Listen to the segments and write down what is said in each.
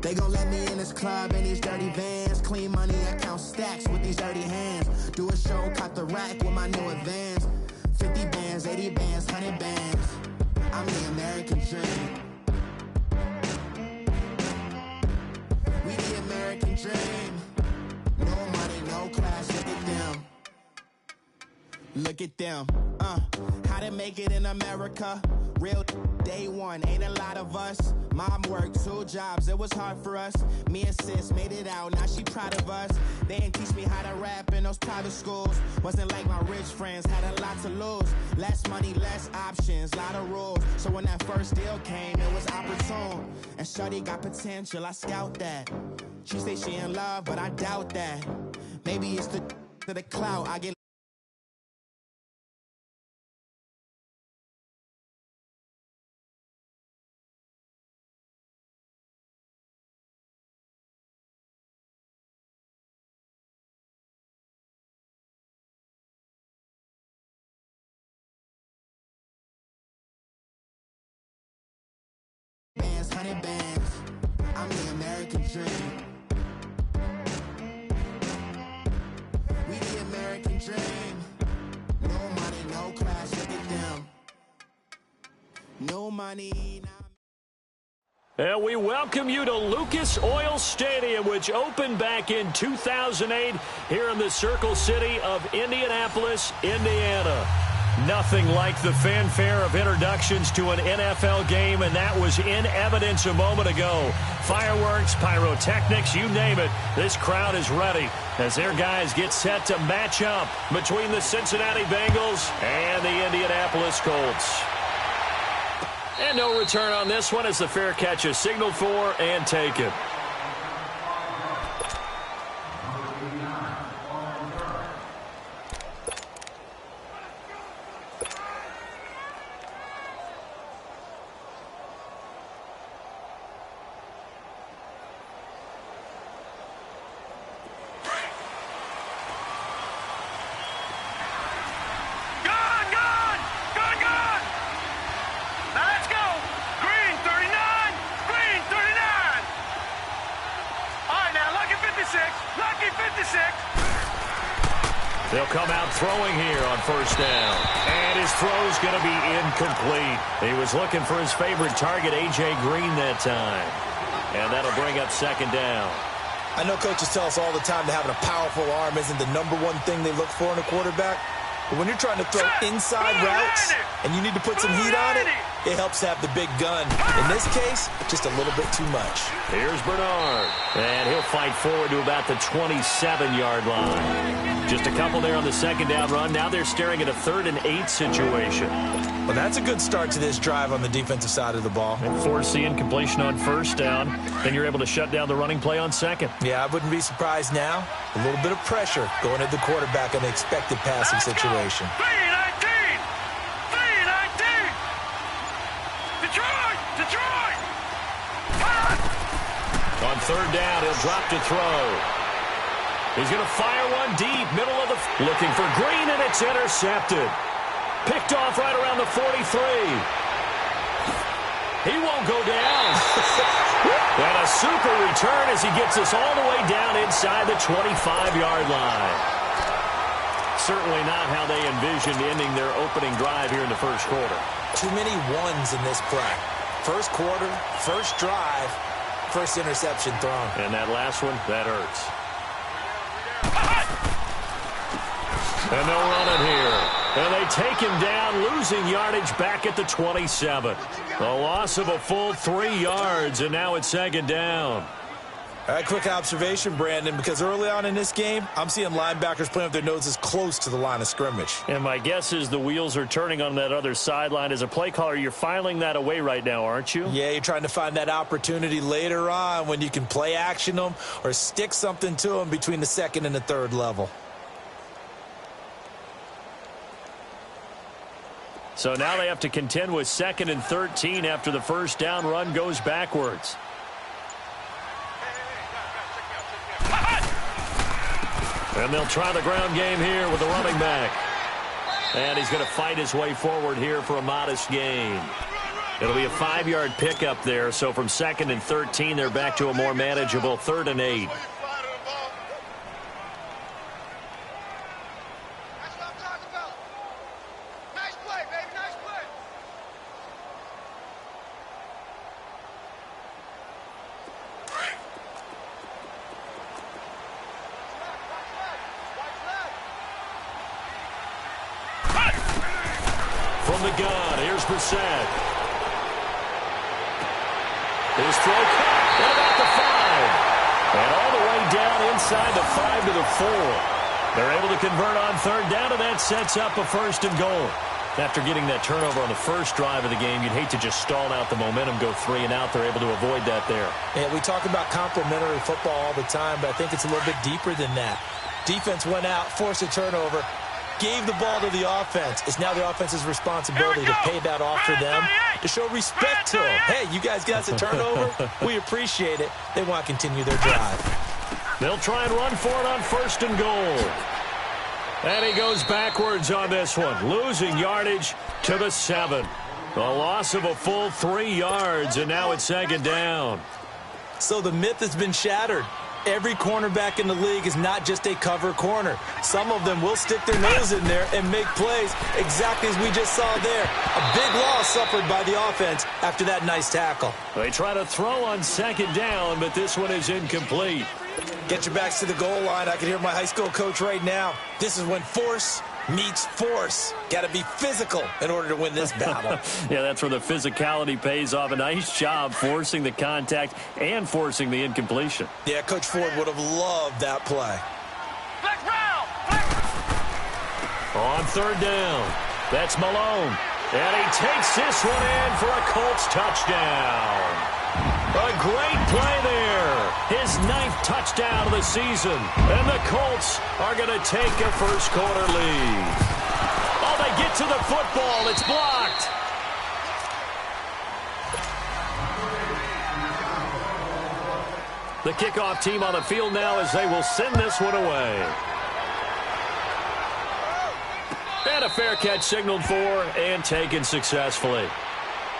They gon' let me in this club in these dirty vans. Clean money, I count stacks with these dirty hands. Do a show, caught the rack with my new advance. 50 bands, 80 bands, 100 bands. I'm the American dream. We the American dream. No money, no class, look at them. Look at them, how to make it in America. Real day one, ain't a lot of us. Mom worked 2 jobs, it was hard for us. Me and sis made it out, now she proud of us. They didn't teach me how to rap in those private schools. Wasn't like my rich friends, had a lot to lose. Less money, less options, lot of rules. So when that first deal came, it was opportune. And shorty got potential, I scout that. She say she in love, but I doubt that. Maybe it's the clout, I get bands, 100 bands. I'm the American dream. We the American dream. No money, no class, look at them. No money, And we welcome you to Lucas Oil Stadium, which opened back in 2008 here in the Circle City of Indianapolis, Indiana. Nothing like the fanfare of introductions to an NFL game, and that was in evidence a moment ago. Fireworks, pyrotechnics, you name it. This crowd is ready as their guys get set to match up between the Cincinnati Bengals and the Indianapolis Colts. And no return on this one as the fair catch is signaled for and taken. They'll come out throwing here on first down. And his throw's going to be incomplete. He was looking for his favorite target, A.J. Green, that time. And that'll bring up second down. I know coaches tell us all the time that having a powerful arm isn't the #1 thing they look for in a quarterback. But when you're trying to throw inside routes and you need to put some heat on it, it helps to have the big gun. In this case, just a little bit too much. Here's Bernard. And he'll fight forward to about the 27-yard line. Just a couple there on the second down run. Now they're staring at a 3rd and 8 situation. Well, that's a good start to this drive on the defensive side of the ball. And forcing completion on first down. Then you're able to shut down the running play on second. Yeah, I wouldn't be surprised now. A little bit of pressure going at the quarterback in the expected passing situation. 3-19! 3-19! Detroit! Detroit! On third down, he'll drop to throw. He's going to fire one deep, middle of the... Looking for Green, and it's intercepted. Picked off right around the 43. He won't go down. And a super return as he gets us all the way down inside the 25-yard line. Certainly not how they envisioned ending their opening drive here in the first quarter. Too many ones in this play. First quarter, first drive, first interception thrown. And that last one, that hurts. And they'll run it here. And they take him down, losing yardage back at the 27. A loss of a full 3 yards, and now it's second down. All right, quick observation, Brandon, because early on in this game, I'm seeing linebackers playing with their noses close to the line of scrimmage. And my guess is the wheels are turning on that other sideline. As a play caller, you're filing that away right now, aren't you? Yeah, you're trying to find that opportunity later on when you can play action them or stick something to them between the second and the third level. So now they have to contend with 2nd and 13 after the first down run goes backwards. And they'll try the ground game here with the running back. And he's going to fight his way forward here for a modest gain. It'll be a 5-yard pickup there, so from 2nd and 13, they're back to a more manageable 3rd and 8. From the gun, here's Brissett. His throw caught at about the 5. And all the way down inside the 5 to the 4. They're able to convert on 3rd down, and that sets up a 1st and goal. After getting that turnover on the first drive of the game, you'd hate to just stall out the momentum, go 3 and out. They're able to avoid that there. Yeah, we talk about complementary football all the time, but I think it's a little bit deeper than that. Defense went out, forced a turnover, gave the ball to the offense. It's now the offense's responsibility to pay that off for them, to show respect to them. Hey, you guys got us a turnover. We appreciate it. They want to continue their drive. They'll try and run for it on 1st and goal. And he goes backwards on this one, losing yardage to the 7. A loss of a full 3 yards, and now it's 2nd down. So the myth has been shattered. Every cornerback in the league is not just a cover corner. Some of them will stick their nose in there and make plays exactly as we just saw there. A big loss suffered by the offense after that nice tackle. They try to throw on 2nd down, but this one is incomplete. Get your backs to the goal line. I can hear my high school coach right now. This is when force meets force. Got to be physical in order to win this battle. Yeah, that's where the physicality pays off. A nice job forcing the contact and forcing the incompletion. Yeah, Coach Ford would have loved that play. On 3rd down, that's Malone. And he takes this one in for a Colts touchdown. A great play there. His 9th touchdown of the season. And the Colts are going to take a first-quarter lead. Oh, they get to the football. It's blocked. The kickoff team on the field now as they will send this one away. And a fair catch signaled for and taken successfully.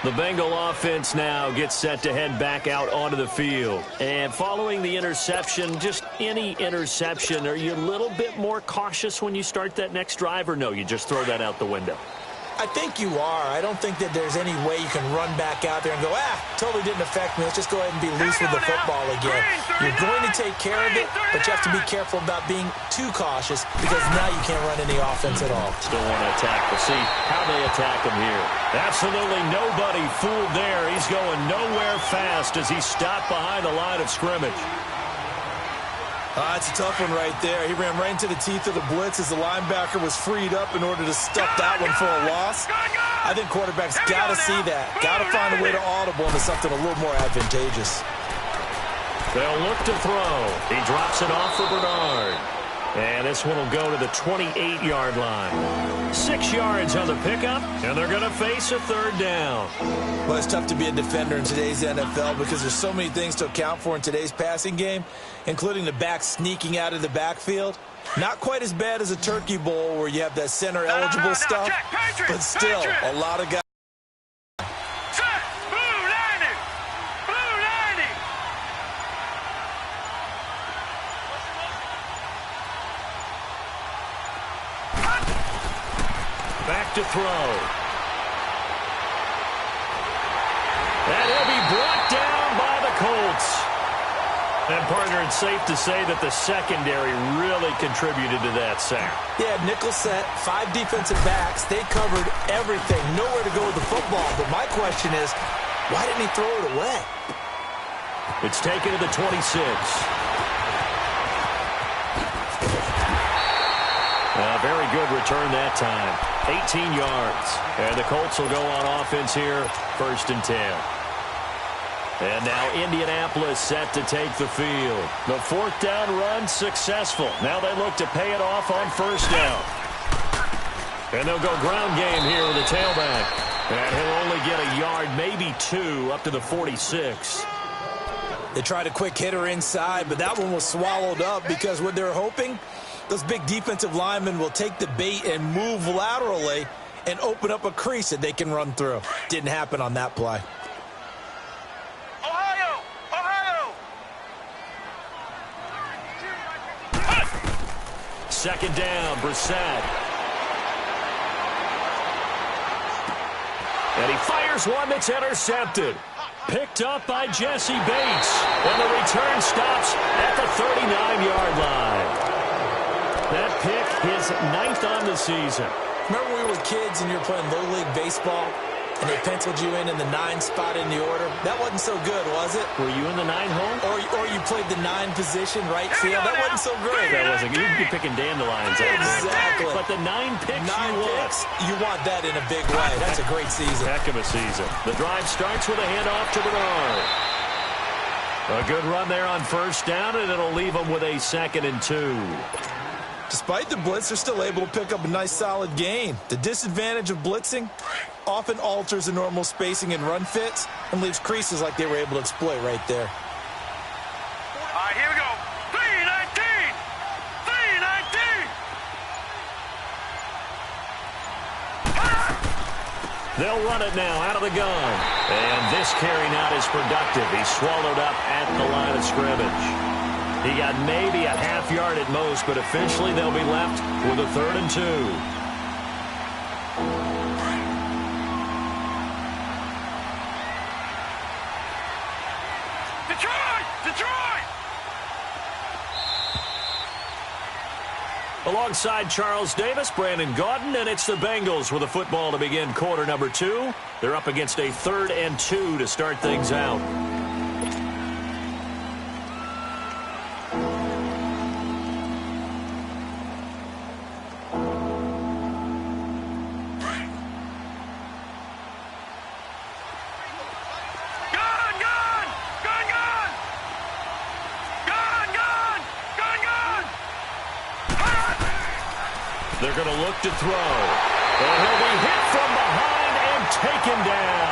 The Bengal offense now gets set to head back out onto the field. And following the interception, just any interception, are you a little bit more cautious when you start that next drive, or no, you just throw that out the window? I think you are. I don't think that there's any way you can run back out there and go, totally didn't affect me. Let's just go ahead and be loose with the football again. You're going to take care of it, but you have to be careful about being too cautious because now you can't run any offense at all. Still want to attack. We'll see how they attack him here. Absolutely nobody fooled there. He's going nowhere fast as he stopped behind the line of scrimmage. It's a tough one right there. He ran right into the teeth of the blitz as the linebacker was freed up in order to stuff that one for a loss. I think quarterbacks got to see that. Got to find a way to audible into something a little more advantageous. They'll look to throw. He drops it off for Bernard. And this one will go to the 28-yard line. 6 yards on the pickup, and they're going to face a 3rd down. Well, it's tough to be a defender in today's NFL because there's so many things to account for in today's passing game, including the back sneaking out of the backfield. Not quite as bad as a Turkey Bowl where you have that center-eligible stuff, but still a lot of guys. Back to throw. And he'll be brought down by the Colts. And, partner, it's safe to say that the secondary really contributed to that sack. Yeah, nickel set, 5 defensive backs. They covered everything. Nowhere to go with the football. But my question is, why didn't he throw it away? It's taken to the 26. Very good return that time. 18 yards. And the Colts will go on offense here, 1st and 10. And now Indianapolis set to take the field. The 4th down run successful. Now they look to pay it off on 1st down. And they'll go ground game here with the tailback. And he'll only get a yard, maybe 2, up to the 46. They tried a quick hitter inside, but that one was swallowed up because what they're hoping, those big defensive linemen will take the bait and move laterally and open up a crease that they can run through. Didn't happen on that play. Ohio! Ohio! Second down, Brissett. And he fires one that's intercepted. Picked up by Jesse Bates. And the return stops at the 39-yard line. That pick, his 9th on the season. Remember when we were kids and you were playing Little League Baseball and they penciled you in the 9 spot in the order? That wasn't so good, was it? Were you in the 9 hole? Or you played the 9 position, right field? That wasn't so great. That wasn't. You'd be picking dandelions. Exactly. But the 9 picks you want that in a big way. That's a great season. Heck of a season. The drive starts with a handoff to Bernard. A good run there on first down, and it'll leave them with a 2nd and 2. Despite the blitz, they're still able to pick up a nice, solid gain. The disadvantage of blitzing often alters the normal spacing and run fits and leaves creases like they were able to exploit right there. All right, here we go. 319! 319! They'll run it now out of the gun. And this carry not as productive. He's swallowed up at the line of scrimmage. He got maybe a half yard at most, but eventually they'll be left with a 3rd and 2. Detroit! Detroit! Alongside Charles Davis, Brandon Gaudin, and it's the Bengals with a football to begin quarter number 2. They're up against a 3rd and 2 to start things out. They're going to look to throw. And he'll be hit from behind and taken down.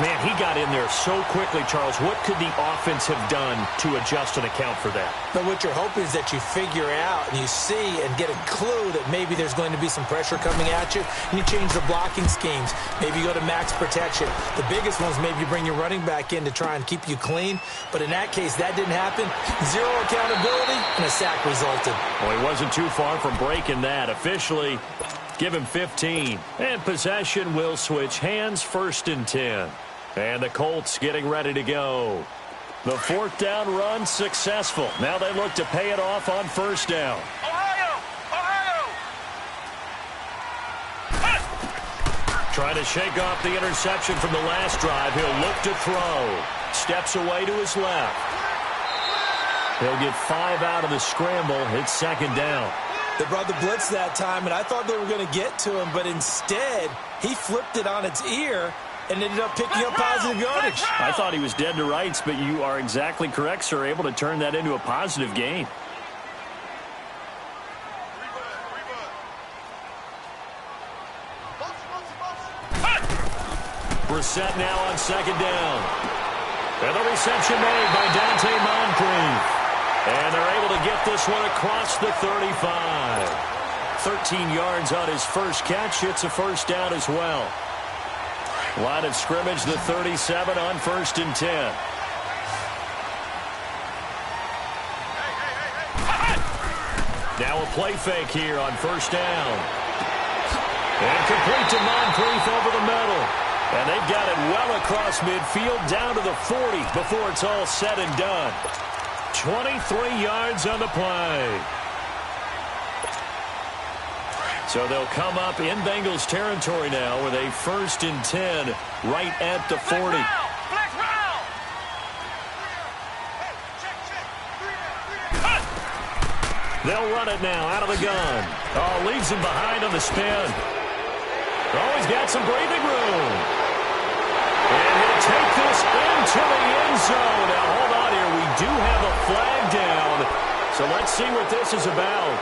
Man, he got in there so quickly, Charles. What could the offense have done to adjust and account for that? But what you're hoping is that you figure out and you see and get a clue that maybe there's going to be some pressure coming at you, and you change the blocking schemes. Maybe you go to max protection. The biggest ones, maybe you bring your running back in to try and keep you clean. But in that case, that didn't happen. 0 accountability, and a sack resulted. Well, he wasn't too far from breaking that. Officially, give him 15. And possession will switch hands, 1st and 10. And the Colts getting ready to go. The 4th down run successful. Now they look to pay it off on 1st down. Ohio! Ohio! Trying to shake off the interception from the last drive. He'll look to throw. Steps away to his left. He'll get 5 out of the scramble. It's 2nd down. They brought the blitz that time, and I thought they were going to get to him, but instead, he flipped it on its ear and ended up picking up positive yardage. I thought he was dead to rights, but you are exactly correct, sir. Able to turn that into a positive gain. Brissett now on 2nd down. And the reception made by Dante Moncrief. And they're able to get this one across the 35. 13 yards on his first catch. It's a 1st down as well. Line of scrimmage, the 37 on 1st and 10. Now a play fake here on 1st down. And complete to Moncrief over the middle. And they've got it well across midfield down to the 40 before it's all said and done. 23 yards on the play. So they'll come up in Bengals territory now with a 1st and 10 right at the 40. They'll run it now out of the gun. Oh, leaves him behind on the spin. Oh, he's got some breathing room. And he'll take this into the end zone. Now, hold on here. We do have a flag down. So let's see what this is about.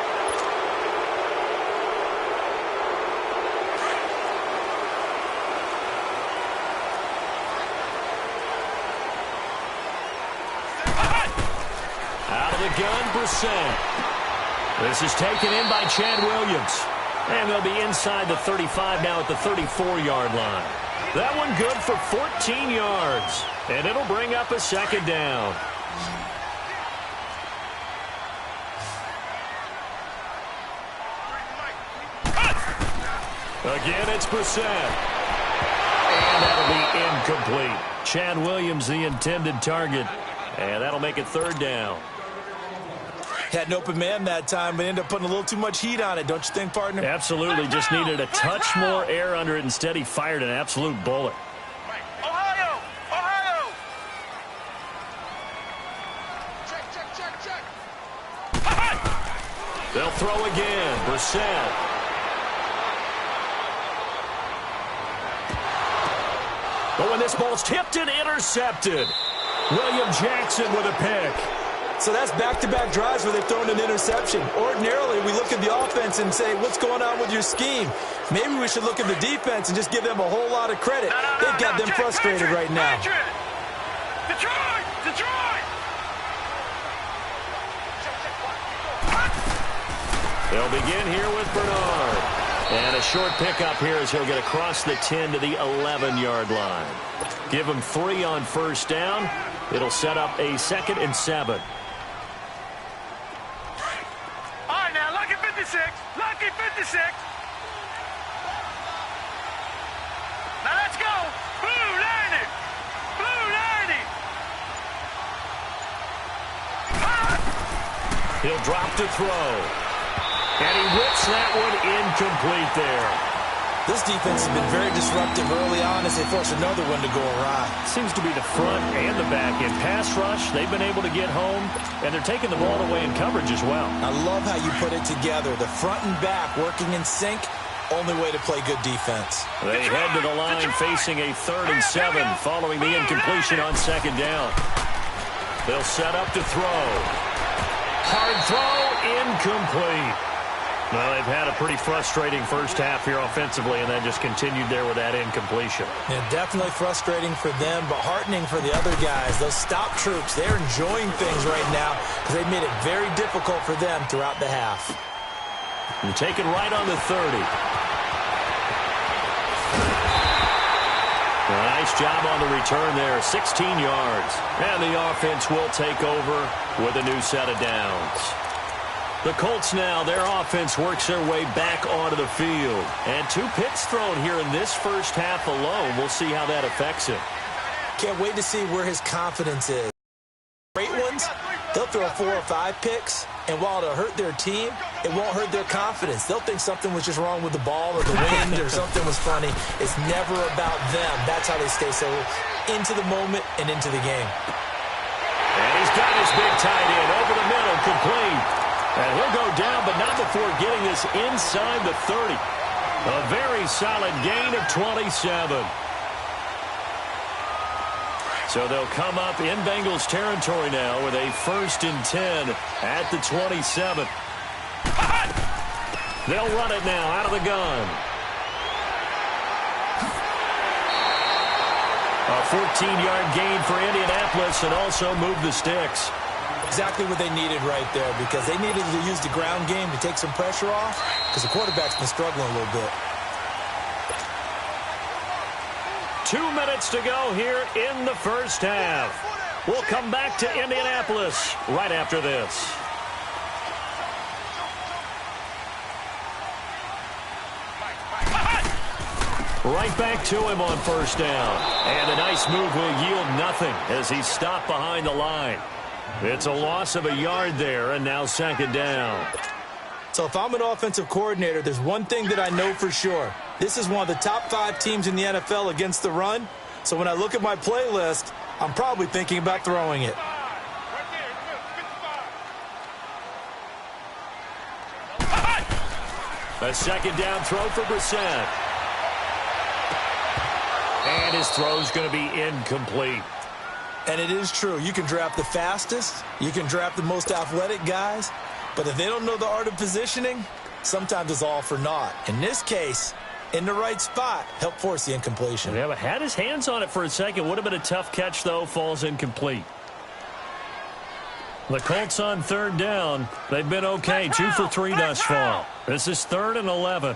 Out of the gun, Brissett. This is taken in by Chad Williams. And they'll be inside the 35 now at the 34-yard line. That one good for 14 yards. And it'll bring up a second down. Again, it's Brissett. And that'll be incomplete. Chad Williams, the intended target. And that'll make it third down. Had an open man that time, but ended up putting a little too much heat on it, don't you think, partner? Absolutely. Just needed a touch more air under it. Instead, he fired an absolute bullet. Ohio! Ohio! Check. They'll throw again. Brissett. But when this ball's tipped and intercepted, William Jackson with a pick. So that's back-to-back drives where they've thrown an interception. Ordinarily, we look at the offense and say, what's going on with your scheme? Maybe we should look at the defense and just give them a whole lot of credit. They've got them frustrated right now. Detroit! Detroit! They'll begin here with Bernard. And a short pickup here as he'll get across the 10 to the 11-yard line. Give him 3 on first down. It'll set up a 2nd and 7. All right, now, lucky 56. Lucky 56. Now, let's go. Blue, Landy. Blue, Landy. He'll drop to throw. And he whips that one incomplete there. This defense has been very disruptive early on as they force another one to go awry. Seems to be the front and the back. In pass rush, they've been able to get home, and they're taking the ball away in coverage as well. I love how you put it together. The front and back working in sync, only way to play good defense. They head to the line facing a 3rd and 7 following the incompletion on 2nd down. They'll set up to throw. Hard throw, incomplete. Well, they've had a pretty frustrating first half here offensively, and then just continued there with that incompletion. Yeah, definitely frustrating for them, but heartening for the other guys. Those stop troops, they're enjoying things right now because they've made it very difficult for them throughout the half. And taken right on the 30. Nice job on the return there, 16 yards. And the offense will take over with a new set of downs. The Colts now, their offense works their way back onto the field. And 2 picks thrown here in this first half alone. We'll see how that affects him. Can't wait to see where his confidence is. Great ones, they'll throw 4 or 5 picks, and while it'll hurt their team, it won't hurt their confidence. They'll think something was just wrong with the ball or the wind or something was funny. It's never about them. That's how they stay so into the moment and into the game. And he's got his big tight end over the middle, complete. And he'll go down, but not before getting this inside the 30. A very solid gain of 27. So they'll come up in Bengals territory now with a 1st and 10 at the 27. They'll run it now out of the gun. A 14-yard gain for Indianapolis and also move the sticks. Exactly what they needed right there because they needed to use the ground game to take some pressure off because the quarterback's been struggling a little bit. 2 minutes to go here in the first half. We'll come back to Indianapolis right after this. Right back to him on first down. And a nice move will yield nothing as he's stopped behind the line. It's a loss of a yard there, and now 2nd down. So if I'm an offensive coordinator, there's one thing that I know for sure. This is one of the top 5 teams in the NFL against the run. So when I look at my playlist, I'm probably thinking about throwing it. A 2nd down throw for Brissett. And his throw's going to be incomplete. And it is true. You can draft the fastest. You can draft the most athletic guys. But if they don't know the art of positioning, sometimes it's all for naught. In this case, in the right spot, help force the incompletion. Yeah, but had his hands on it for a second. Would have been a tough catch, though. Falls incomplete. The Colts on third down. They've been okay, 2 for 3 thus far. This is 3rd and 11.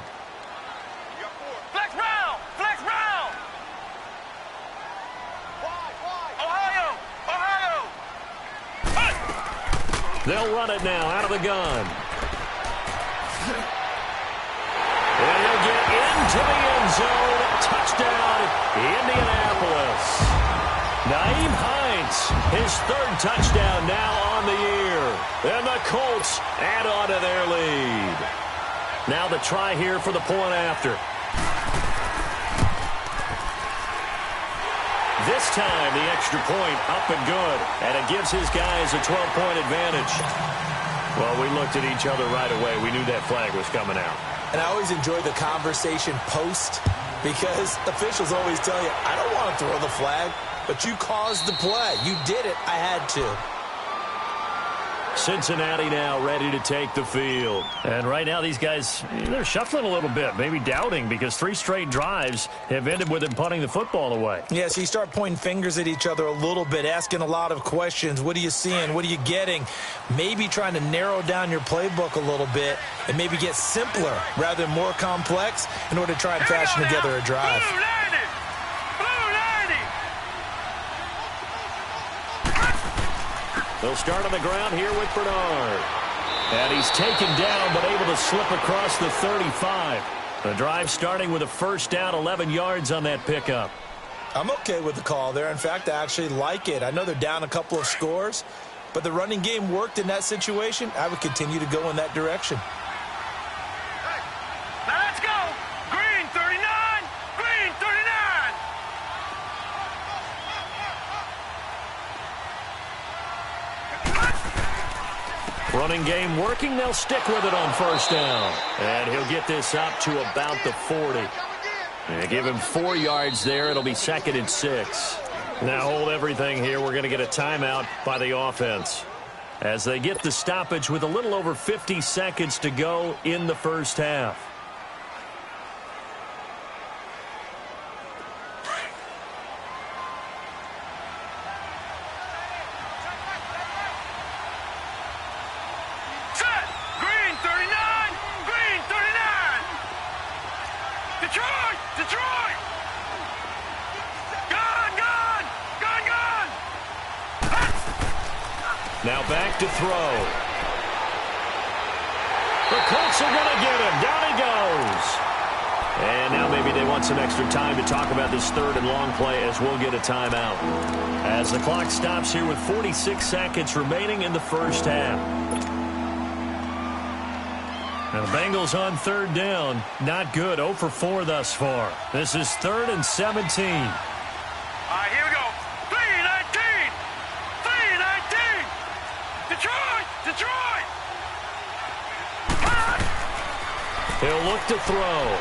Flex round! Flex round! Ohio! Ohio! They'll run it now out of the gun. And he'll get into the end zone. Touchdown, Indianapolis. Nyheim Hines, his 3rd touchdown now on the year. And the Colts add on to their lead. Now the try here for the point after. This time the extra point up and good. And it gives his guys a 12-point advantage. Well, we looked at each other right away. We knew that flag was coming out. And I always enjoy the conversation post because officials always tell you, I don't want to throw the flag, but you caused the play. You did it. I had to. Cincinnati now ready to take the field. And right now these guys, they're shuffling a little bit, maybe doubting because 3 straight drives have ended with them punting the football away. Yeah, so you start pointing fingers at each other a little bit, asking a lot of questions. What are you seeing? What are you getting? Maybe trying to narrow down your playbook a little bit and maybe get simpler rather than more complex in order to try and fashion together a drive. They'll start on the ground here with Bernard. And he's taken down but able to slip across the 35. The drive starting with a first down, 11 yards on that pickup. I'm okay with the call there. In fact, I actually like it. I know they're down a couple of scores, but the running game worked in that situation. I would continue to go in that direction. Now let's go! Green 39! Green 39! Running game working. They'll stick with it on first down. And he'll get this up to about the 40. And give him 4 yards there. It'll be 2nd and 6. Now hold everything here. We're going to get a timeout by the offense as they get the stoppage with a little over 50 seconds to go in the first half. Now back to throw. The Colts are going to get him. Down he goes. And now maybe they want some extra time to talk about this 3rd and long play as we'll get a timeout. As the clock stops here with 46 seconds remaining in the first half. And the Bengals on 3rd down. Not good. 0 for 4 thus far. This is 3rd and 17. All right, here we go. 3-19! 3-19! Detroit! Detroit! He'll look to throw.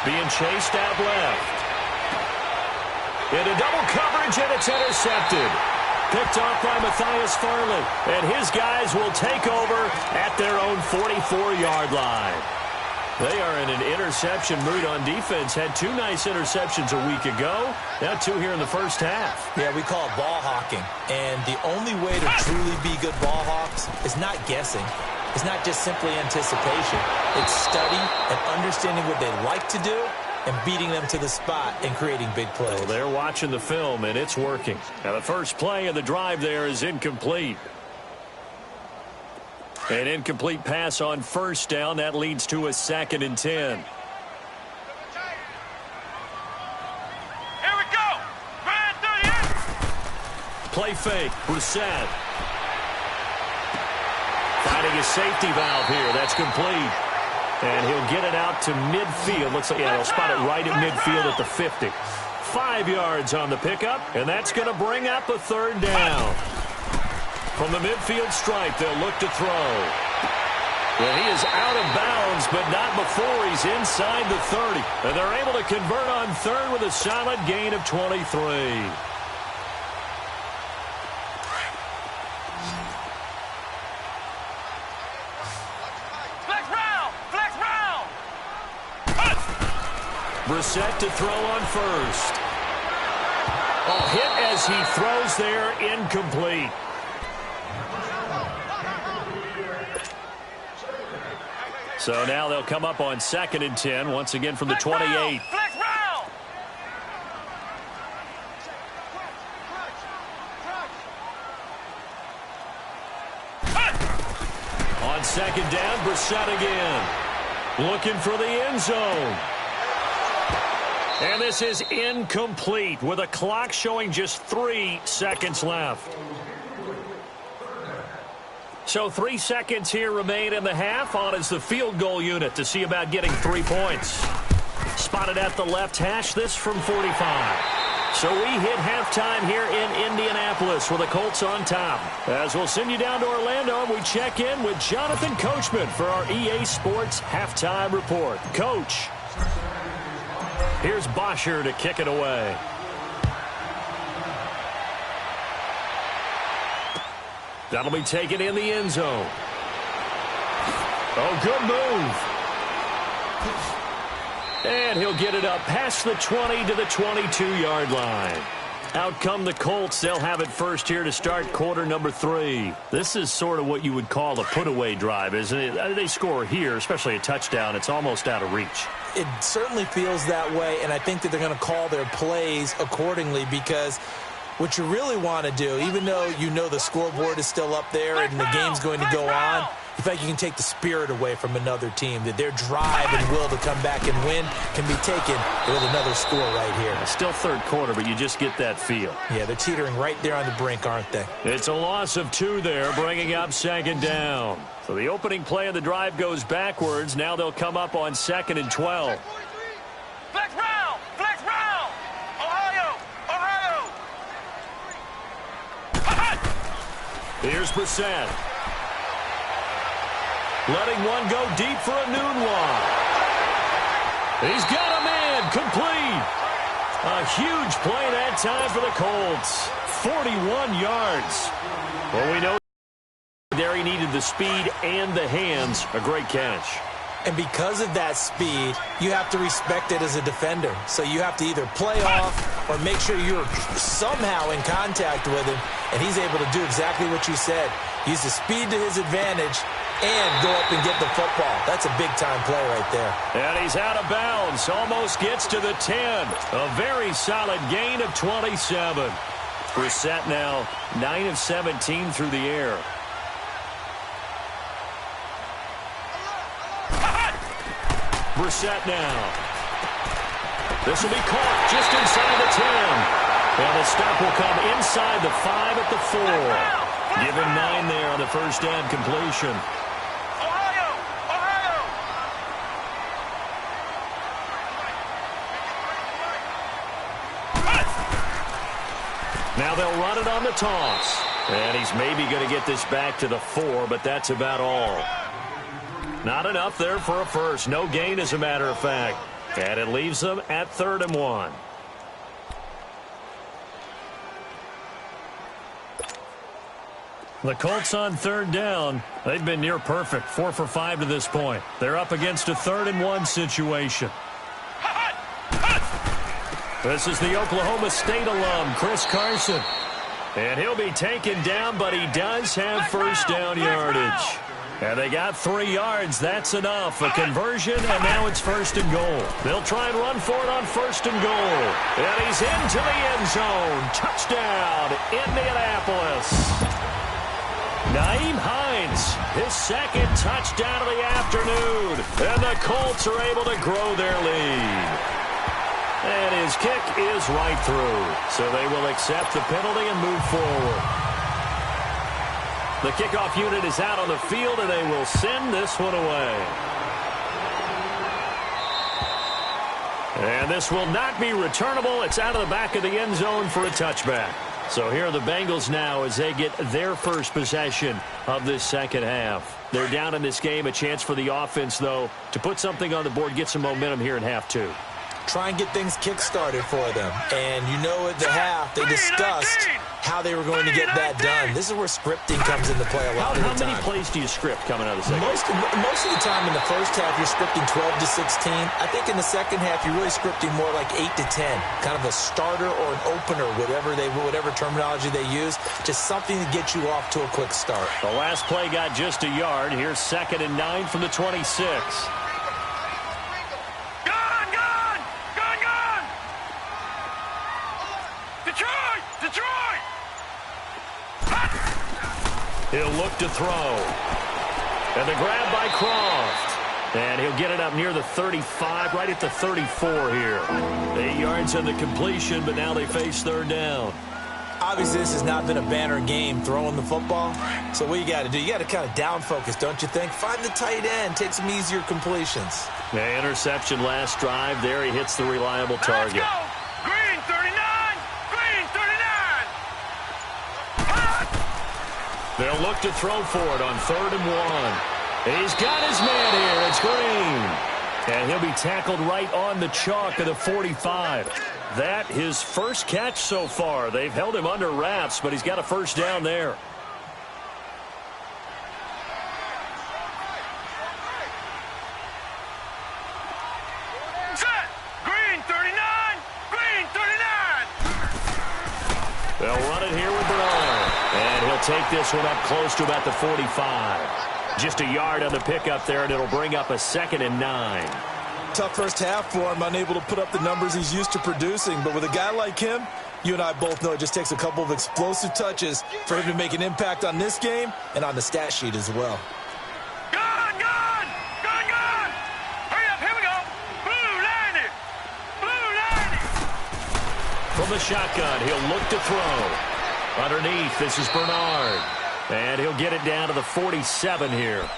Being chased out left. Into double coverage, and it's intercepted. Picked off by Matthias Farley. And his guys will take over at their own 44-yard line. They are in an interception mood on defense. Had 2 nice interceptions a week ago. Now 2 here in the first half. Yeah, we call it ball hawking. And the only way to truly be good ball hawks is not guessing. It's not just simply anticipation. It's study and understanding what they like to do and beating them to the spot and creating big plays. Well, they're watching the film, and it's working. Now the first play of the drive there is incomplete. An incomplete pass on first down. That leads to a 2nd and 10. Here we go! Grand 38! Play fake. Brissett. Finding a safety valve here. That's complete. And he'll get it out to midfield. Looks like, yeah, they'll spot it right at midfield at the 50. 5 yards on the pickup, and that's going to bring up a 3rd down. From the midfield stripe, they'll look to throw. Well, he is out of bounds, but not before he's inside the 30. And they're able to convert on 3rd with a solid gain of 23. Flex round! Flex round! Brissett to throw on first. Oh, hit as he throws there, incomplete. So now they'll come up on 2nd and 10, once again from the 28. Flex round. On 2nd down, Brissett again. Looking for the end zone. And this is incomplete with a clock showing just 3 seconds left. So 3 seconds here remain in the half. On is the field goal unit to see about getting 3 points. Spotted at the left hash, this from 45. So we hit halftime here in Indianapolis with the Colts on top. As we'll send you down to Orlando, and we check in with Jonathan Coachman for our EA Sports Halftime Report. Coach, here's Bosher to kick it away. That'll be taken in the end zone. Oh, good move. And he'll get it up past the 20 to the 22-yard line. Out come the Colts. They'll have it first here to start quarter number 3. This is sort of what you would call a put-away drive, isn't it? They score here, especially a touchdown. It's almost out of reach. It certainly feels that way, and I think that they're going to call their plays accordingly because what you really want to do, even though you know the scoreboard is still up there and the game's going to go on, you feel like you can take the spirit away from another team, that their drive and will to come back and win can be taken with another score right here. Still third quarter, but you just get that feel. Yeah, they're teetering right there on the brink, aren't they? It's a loss of 2 there, bringing up 2nd down. So the opening play of the drive goes backwards. Now they'll come up on 2nd and 12. Flex round. Flex round. Ohio. Here's Brissett. Letting one go deep for a noon walk. He's got a man complete. A huge play that time for the Colts. 41 yards. Well, we know there he needed the speed and the hands. A great catch. And because of that speed, you have to respect it as a defender. So you have to either play off or make sure you're somehow in contact with him, and he's able to do exactly what you said. Use the speed to his advantage and go up and get the football. That's a big-time play right there. And he's out of bounds. Almost gets to the 10. A very solid gain of 27. Brissett now 9 of 17 through the air. Brissett now. This will be caught just inside the 10. And the stop will come inside the 5 at the 4. Give him 9 there on the first down completion. Now they'll run it on the toss. And he's maybe going to get this back to the 4, but that's about all. Not enough there for a first. No gain, as a matter of fact. And it leaves them at 3rd and 1. The Colts on 3rd down. They've been near perfect. 4 for 5 to this point. They're up against a 3rd and 1 situation. This is the Oklahoma State alum, Chris Carson. And he'll be taken down, but he does have first down yardage. And they got 3 yards. That's enough. A conversion, and now it's 1st and goal. They'll try and run for it on 1st and goal. And he's into the end zone. Touchdown, Indianapolis. Nyheim Hines, his 2nd touchdown of the afternoon. And the Colts are able to grow their lead. And his kick is right through. So they will accept the penalty and move forward. The kickoff unit is out on the field, and they will send this one away. And this will not be returnable. It's out of the back of the end zone for a touchback. So here are the Bengals now as they get their first possession of this second half. They're down in this game. A chance for the offense, though, to put something on the board, get some momentum here in half 2. Try and get things kick-started for them. And you know at the half, they discussed how they were going to get that done. This is where scripting comes into play a lot of the time. How many plays do you script coming out of the second? Most of the time in the first half, you're scripting 12 to 16. I think in the second half, you're really scripting more like 8 to 10. Kind of a starter or an opener, whatever terminology they use. Just something to get you off to a quick start. The last play got just a yard. Here's 2nd and 9 from the 26. Detroit! He'll look to throw. And the grab by Croft. And he'll get it up near the 35, right at the 34 here. 8 yards on the completion, but now they face 3rd down. Obviously, this has not been a banner game throwing the football. So what you got to do, you got to kind of down focus, don't you think? Find the tight end, take some easier completions. The interception last drive. There he hits the reliable target. Let's go! Green 39! Green 39! They'll look to throw for it on 3rd and 1. He's got his man here. It's Green. And he'll be tackled right on the chalk of the 45. That his first catch so far. They've held him under wraps, but he's got a 1st down there. Set! Green 39! Green 39! They'll run it here with Bernard. And he'll take this one up close to about the 45. Just a yard on the pickup there, and it'll bring up a 2nd and 9. Tough first half for him, unable to put up the numbers he's used to producing. But with a guy like him, you and I both know it just takes a couple of explosive touches for him to make an impact on this game and on the stat sheet as well. Gun! Gun! Gun! Gun! Hurry up, here we go! Blue 90! Blue 90! From the shotgun, he'll look to throw. Underneath, this is Bernard. And he'll get it down to the 47 here.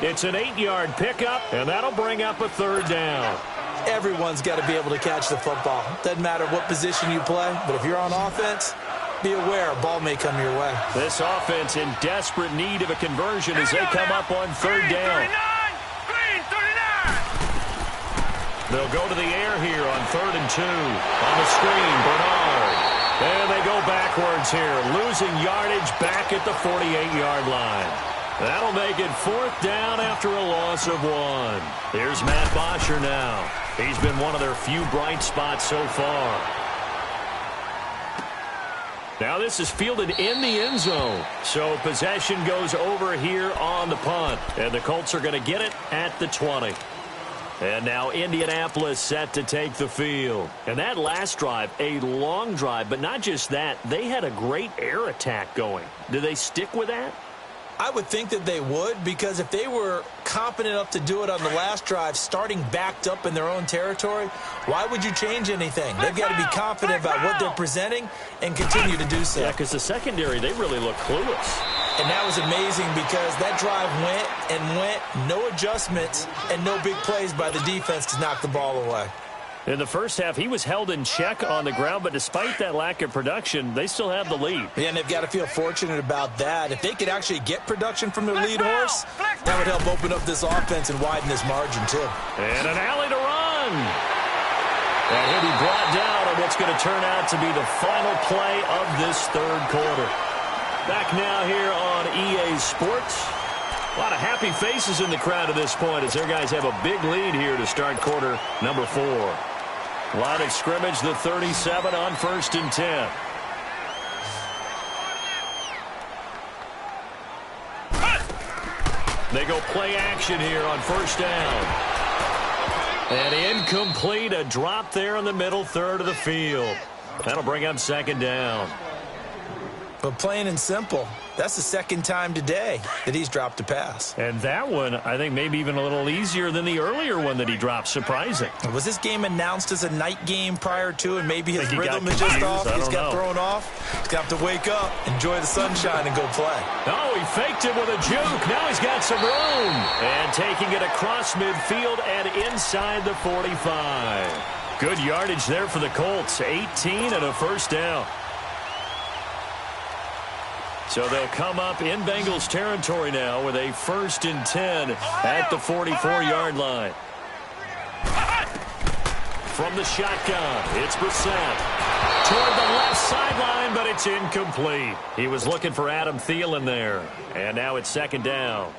It's an 8-yard pickup, and that'll bring up a 3rd down. Everyone's got to be able to catch the football. Doesn't matter what position you play, but if you're on offense, be aware a ball may come your way. This offense in desperate need of a conversion as they come up on 3rd down. Green 39! They'll go to the air here on 3rd and 2. On the screen, Bernard. And they go backwards here, losing yardage back at the 48-yard line. That'll make it 4th down after a loss of 1. Here's Matt Bosher now. He's been one of their few bright spots so far. Now this is fielded in the end zone. So possession goes over here on the punt. And the Colts are going to get it at the 20. And now Indianapolis set to take the field. And that last drive, a long drive, but not just that. They had a great air attack going. Do they stick with that? I would think that they would, because if they were competent enough to do it on the last drive, starting backed up in their own territory, why would you change anything? They've got to be confident about what they're presenting and continue to do so. Yeah, because the secondary, they really look clueless. And that was amazing because that drive went, no adjustments, and no big plays by the defense to knock the ball away. In the first half, he was held in check on the ground, but despite that lack of production, they still have the lead. Yeah, and they've got to feel fortunate about that. If they could actually get production from their lead horse, that would help open up this offense and widen this margin, too. And an alley to run. And he'll be brought down on what's going to turn out to be the final play of this 3rd quarter. Back now here on EA Sports. A lot of happy faces in the crowd at this point as their guys have a big lead here to start quarter number 4. Line of scrimmage, the 37 on 1st and 10. They go play action here on 1st down. And incomplete, a drop there in the middle 3rd of the field. That'll bring up 2nd down. But plain and simple, that's the 2nd time today that he's dropped a pass. And that one, I think, maybe even a little easier than the earlier one that he dropped. Surprising. Was this game announced as a night game prior to, and maybe his rhythm is confused. just off? He's got know. thrown off. He's got to wake up, enjoy the sunshine, and go play. Oh, he faked it with a juke. Now he's got some room. And taking it across midfield and inside the 45. Good yardage there for the Colts. 18 and a 1st down. So they'll come up in Bengals territory now with a 1st and 10 at the 44-yard line. From the shotgun, it's Brissett. toward the left sideline, but it's incomplete. He was looking for Adam Thielen there. And now it's second down.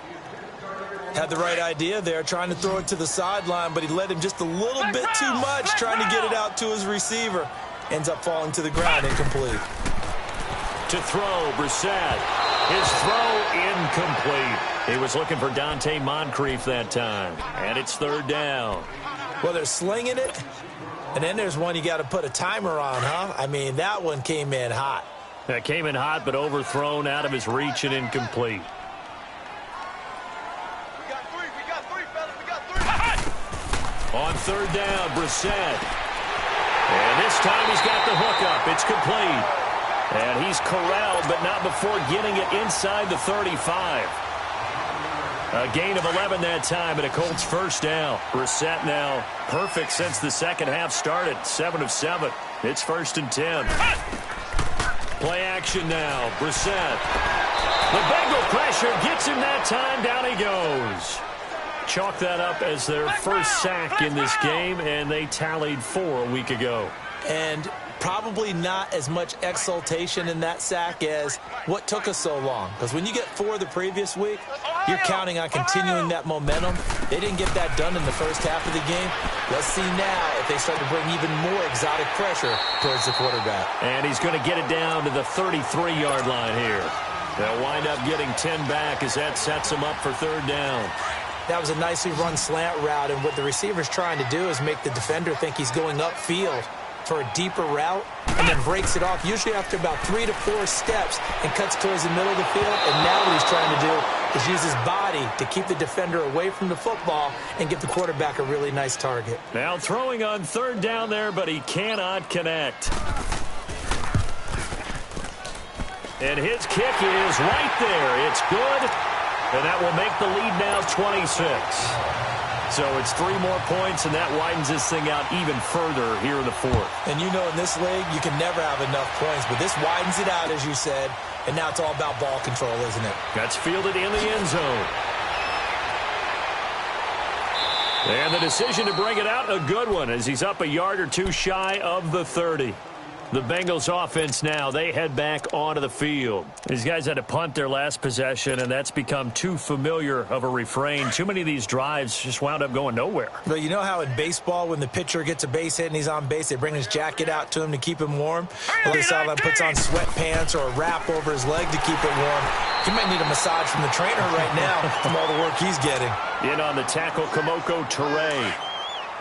Had the right idea there, trying to throw it to the sideline, but he led him just a little bit too much, trying to get it out to his receiver. Ends up falling to the ground, incomplete. To throw, Brissett. His throw incomplete. He was looking for Dante Moncrief that time. And it's third down. Well, they're slinging it. And then there's one you got to put a timer on, huh? I mean, that one came in hot. That came in hot, but overthrown out of his reach and incomplete. On third down, Brissett. And this time he's got the hookup. It's complete. And he's corralled, but not before getting it inside the 35. A gain of 11 that time, and a Colts first down. Brissett now perfect since the second half started. 7 of 7. It's first and 10. Play action now. Brissett. The Bengal pressure gets him that time. Down he goes. Chalk that up as their first sack in this game, and they tallied 4 a week ago. And probably not as much exultation in that sack as what took us so long. Because when you get 4 the previous week, you're counting on continuing that momentum. They didn't get that done in the first half of the game. Let's see now if they start to bring even more exotic pressure towards the quarterback. And he's going to get it down to the 33-yard line here. They'll wind up getting 10 back as that sets them up for third down. That was a nicely run slant route, and what the receiver's trying to do is make the defender think he's going upfield for a deeper route, and then breaks it off, usually after about 3 to 4 steps, and cuts towards the middle of the field. And now what he's trying to do is use his body to keep the defender away from the football and give the quarterback a really nice target. Now throwing on third down there, but he cannot connect. And his kick is right there. It's good. And that will make the lead now 26. So it's 3 more points, and that widens this thing out even further here in the fourth. And you know in this league, you can never have enough points, but this widens it out, as you said, and now it's all about ball control, isn't it? That's fielded in the end zone. And the decision to bring it out, a good one, as he's up a yard or 2 shy of the 30. The Bengals offense now, they head back onto the field. These guys had to punt their last possession, and that's become too familiar of a refrain. Too many of these drives just wound up going nowhere. Well, you know how in baseball, when the pitcher gets a base hit and he's on base, they bring his jacket out to him to keep him warm? Well, they saw him puts on sweatpants or a wrap over his leg to keep it warm. He might need a massage from the trainer right now from all the work he's getting. In on the tackle, Kamoko Toure.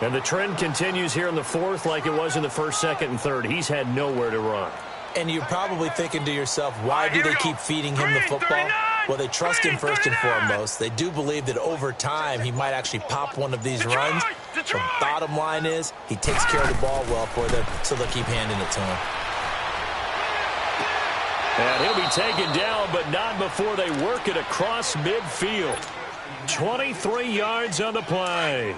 And the trend continues here in the fourth like it was in the first, second, and third. He's had nowhere to run. And you're probably thinking to yourself, why do they keep feeding him the football? Well, they trust him first and foremost. They do believe that over time he might actually pop one of these runs. The bottom line is he takes care of the ball well for them, so they'll keep handing it to him. And he'll be taken down, but not before they work it across midfield. 23 yards on the play.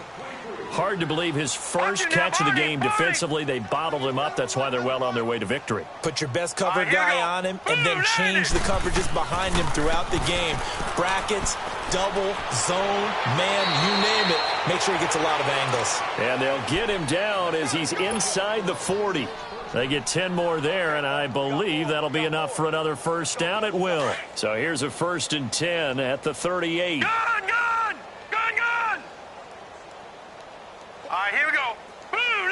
Hard to believe his first catch of the game defensively. They bottled him up. That's why they're well on their way to victory. Put your best cover guy on him and then change the coverages behind him throughout the game. Brackets, double, zone, man, you name it. Make sure he gets a lot of angles. And they'll get him down as he's inside the 40. They get 10 more there, and I believe that'll be enough for another first down at will. So here's a first and 10 at the 38. Gun! All right, here we go. Blue,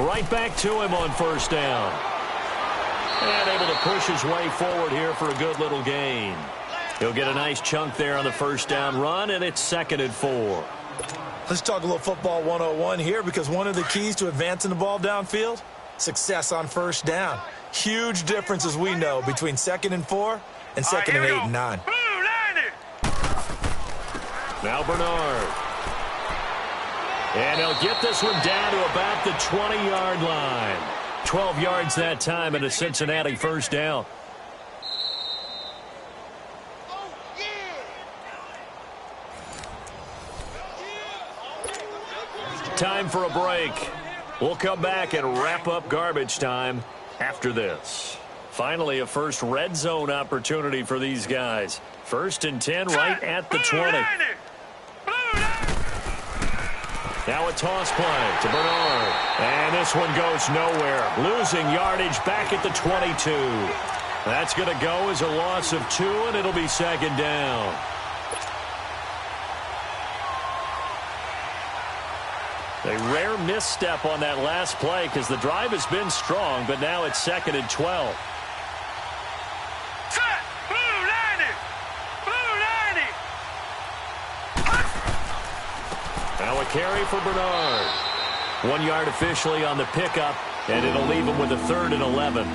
Right back to him on first down. And able to push his way forward here for a good little gain. He'll get a nice chunk there on the first down run, and it's 2nd and 4. Let's talk a little football 101 here, because one of the keys to advancing the ball downfield, success on first down. Huge difference, as we know, between 2nd and 4 and 2nd and 8 and 9. Now Bernard. And he'll get this one down to about the 20-yard line. 12 yards that time and a Cincinnati first down. Time for a break. We'll come back and wrap up garbage time after this. Finally, a first red zone opportunity for these guys. 1st and 10 right at the 20. Now a toss play to Bernard. And this one goes nowhere. Losing yardage back at the 22. That's going to go as a loss of 2, and it'll be second down. A rare misstep on that last play because the drive has been strong, but now it's 2nd and 12. Set! Blue 90! Blue 90! Now a carry for Bernard. 1 yard officially on the pickup, and it'll leave him with a 3rd and 11.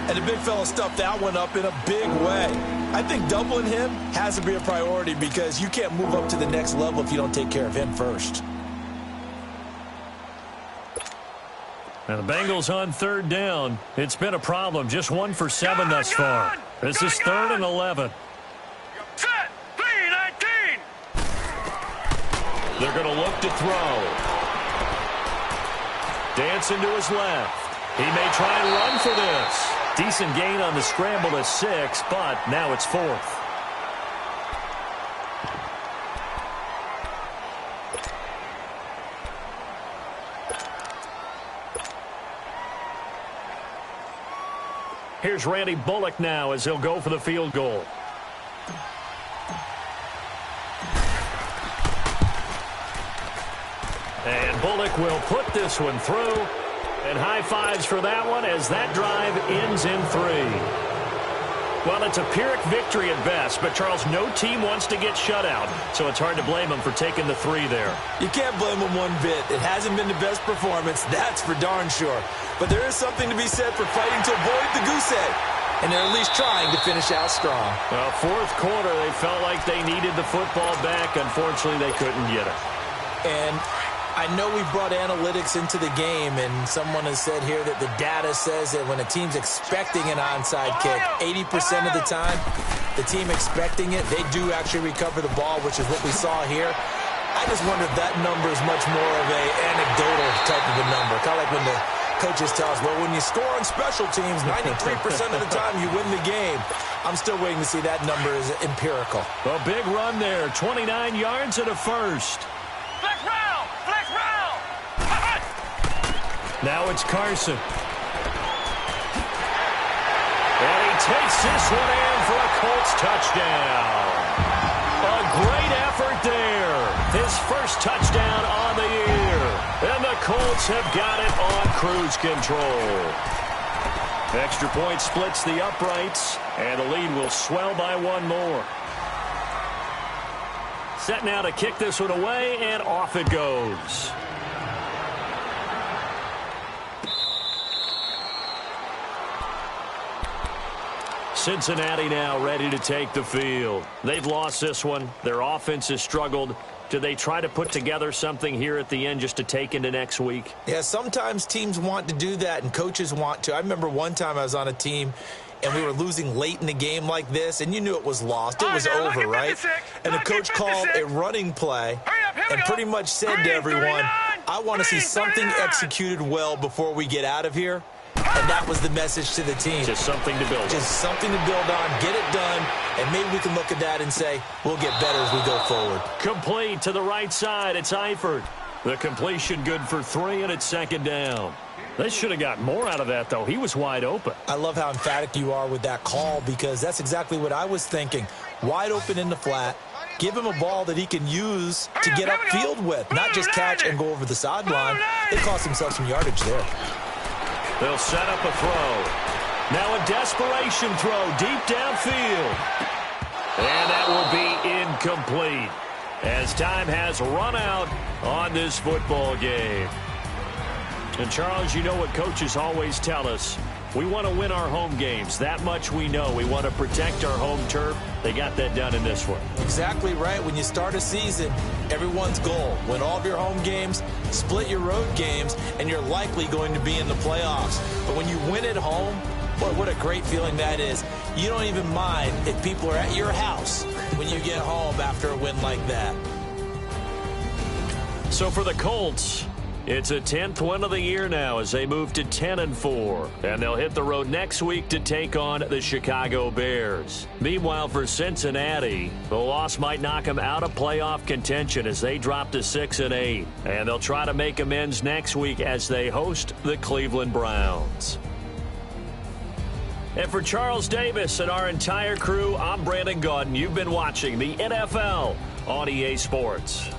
And the big fella stuffed that one up in a big way. I think doubling him has to be a priority because you can't move up to the next level if you don't take care of him first. Now the Bengals on 3rd down. It's been a problem. Just 1 for 7 thus far. This is 3rd and 11. Set! 3-19! They're going to look to throw. Dancing to his left. He may try and run for this. Decent gain on the scramble to 6, but now it's 4th. Here's Randy Bullock now as he'll go for the field goal. And Bullock will put this one through. And high fives for that one as that drive ends in 3. Well, it's a Pyrrhic victory at best, but Charles, no team wants to get shut out, so it's hard to blame them for taking the 3 there. You can't blame them one bit. It hasn't been the best performance, that's for darn sure. But there is something to be said for fighting to avoid the goose egg, and they're at least trying to finish out strong. Well, 4th quarter, they felt like they needed the football back. Unfortunately, they couldn't get it. And I know we brought analytics into the game, and someone has said here that the data says that when a team's expecting an onside kick, 80% of the time, the team expecting it, they do actually recover the ball, which is what we saw here. I just wonder if that number is much more of a anecdotal type of a number. Kind of like when the coaches tell us, well, when you score on special teams, 93% of the time you win the game. I'm still waiting to see that number is empirical. A big run there, 29 yards and a first. Flex round! Flex round! Now it's Carson. And he takes this one in for a Colts touchdown. A great effort there. His first touchdown on the year. And the Colts have got it on cruise control. Extra point splits the uprights, and the lead will swell by 1 more. Set now to kick this one away, and off it goes. Cincinnati now ready to take the field. They've lost this one. Their offense has struggled. Do they try to put together something here at the end just to take into next week? Yeah, sometimes teams want to do that, and coaches want to. I remember one time I was on a team, and we were losing late in the game like this, and you knew it was lost. It was over, right? And the coach called a running play and pretty much said to everyone, I want to see something executed well before we get out of here. And that was the message to the team. Just something to build on. Just something to build on, get it done, and maybe we can look at that and say, we'll get better as we go forward. Complete to the right side. It's Eifert. The completion good for 3, and it's 2nd down. They should have got more out of that, though. He was wide open. I love how emphatic you are with that call because that's exactly what I was thinking. Wide open in the flat. Give him a ball that he can use to get upfield with, not just catch and go over the sideline. They cost themselves some yardage there. They'll set up a throw. Now a desperation throw deep downfield. And that will be incomplete as time has run out on this football game. And, Charles, you know what coaches always tell us. We want to win our home games. That much we know. We want to protect our home turf. They got that done in this one. Exactly right. When you start a season, everyone's goal, win all of your home games, split your road games, and you're likely going to be in the playoffs. But when you win at home, boy, what a great feeling that is. You don't even mind if people are at your house when you get home after a win like that. So for the Colts, It's a 10th win of the year now as they move to 10-4. And they'll hit the road next week to take on the Chicago Bears. Meanwhile, for Cincinnati, the loss might knock them out of playoff contention as they drop to 6-8. And they'll try to make amends next week as they host the Cleveland Browns. And for Charles Davis and our entire crew, I'm Brandon Gaudin. You've been watching the NFL on EA Sports.